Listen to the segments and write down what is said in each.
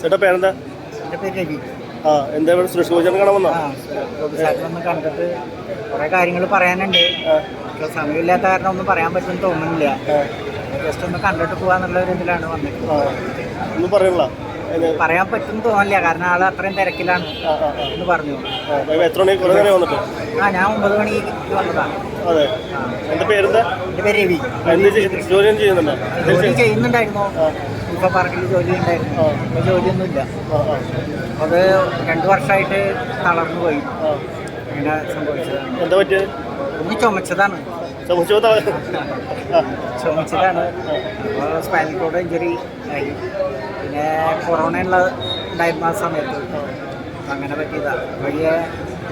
ചേട്ടാ പേരെന്താ? എൻ്റെ പേര് രവി. എന്താ സുരേഷ് ഗോപി ചേട്ടൻ കാണാൻ വന്നോ? ഒന്ന് കണ്ടിട്ട് കുറേ കാര്യങ്ങൾ പറയാനുണ്ട്. പക്ഷെ സമയമില്ലാത്ത കാരണം ഒന്നും പറയാൻ പറ്റുമെന്ന് തോന്നുന്നില്ല. ജസ്റ്റ് ഒന്ന് കണ്ടിട്ട് പോകാന്നുള്ള ഒരു ഇതിലാണ് വന്നിട്ടുള്ളത്. ഒന്നും പറയണില്ല, പറയാൻ പറ്റുമെന്ന് തോന്നില്ല, കാരണം ആൾ അത്രയും തിരക്കിലാണ് എന്ന് പറഞ്ഞു. എത്ര മണി കുറേ നേരം വന്നിട്ട്? ഞാൻ 9 മണിക്ക് വന്നതാണ്. അതെ, എൻ്റെ പേരെന്താ? എൻ്റെ പേര് രവി. ജോലി ചെയ്യുന്നുണ്ടോ? ജോലി ചെയ്യുന്നുണ്ടായിരുന്നു, ഇപ്പൊ പാർക്കിൽ ജോലി ഉണ്ടായിരുന്നു. ഇപ്പൊ ജോലിയൊന്നുമില്ല. അത് 2 വർഷമായിട്ട് തളർന്നു പോയി. അങ്ങനെ സംഭവിച്ചതാണ്. എന്താ പറ്റിയത്? ഒന്ന് ചുമച്ചതാണ്. അപ്പോൾ സ്പൈനൽ കോഡ് ഇഞ്ചുറി ആയി. പിന്നെ കൊറോണ ഉണ്ടായിരുന്ന ആ സമയത്ത് അങ്ങനെ പറ്റിയതാണ്.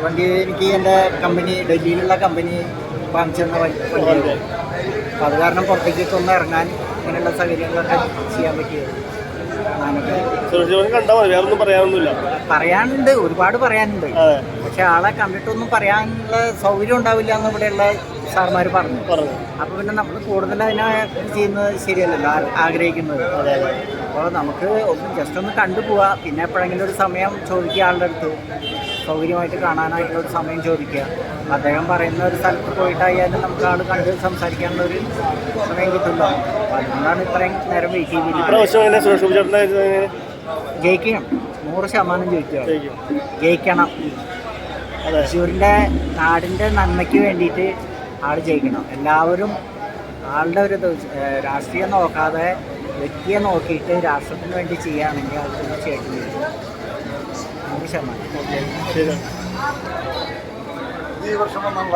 വണ്ടി എനിക്ക് എൻ്റെ കമ്പനി, ഡൽഹിയിലുള്ള കമ്പനി വാങ്ങിച്ചു തന്ന വണ്ടിയാണ്. അപ്പോൾ അത് കാരണം പുറത്തേക്കൊക്കെ ഒന്ന് ഇറങ്ങാൻ ഇങ്ങനെയുള്ള സൗകര്യങ്ങളൊക്കെ ചെയ്യാൻ പറ്റിയത്. പറയാനുണ്ട്, ഒരുപാട് പറയാനുണ്ട്. പക്ഷെ ആളെ കണ്ടിട്ടൊന്നും പറയാനുള്ള സൗകര്യം ഉണ്ടാവില്ല എന്ന് ഇവിടെയുള്ള സാർമാർ പറഞ്ഞു. അപ്പോൾ പിന്നെ നമ്മൾ കൂടുതൽ അതിനെ ചെയ്യുന്നത് ശരിയല്ലല്ലോ, ആഗ്രഹിക്കുന്നത്. അപ്പോൾ നമുക്ക് ജസ്റ്റ് ഒന്ന് കണ്ടുപോവുക. പിന്നെ എപ്പോഴെങ്കിലും ഒരു സമയം ചോദിക്കുക, ആളുടെ അടുത്ത് സൗകര്യമായിട്ട് കാണാനായിട്ടുള്ള ഒരു സമയം ചോദിക്കുക. അദ്ദേഹം പറയുന്ന ഒരു സ്ഥലത്ത് പോയിട്ടായാലും നമുക്ക് ആൾ കണ്ട് സംസാരിക്കാനുള്ള ഒരു സമയം കിട്ടില്ല. അപ്പോൾ അതുകൊണ്ടാണ് ഇത്രയും നേരം വെയിറ്റ് ചെയ്തിരിക്കുന്നത്. ജയിക്കണം, 100% ജയിക്കണം. തൃശ്ശൂരിൻ്റെ നാടിൻ്റെ നന്മയ്ക്ക് വേണ്ടിയിട്ട് ആൾ ജയിക്കണം. എല്ലാവരും ആളുടെ ഒരു രാഷ്ട്രീയം നോക്കാതെ വ്യക്തിയെ നോക്കിയിട്ട് രാഷ്ട്രത്തിന് വേണ്ടി ചെയ്യുകയാണെങ്കിൽ അത് തീർച്ചയായിട്ടും 100%. ശരി. ഈ വർഷം വന്നുള്ള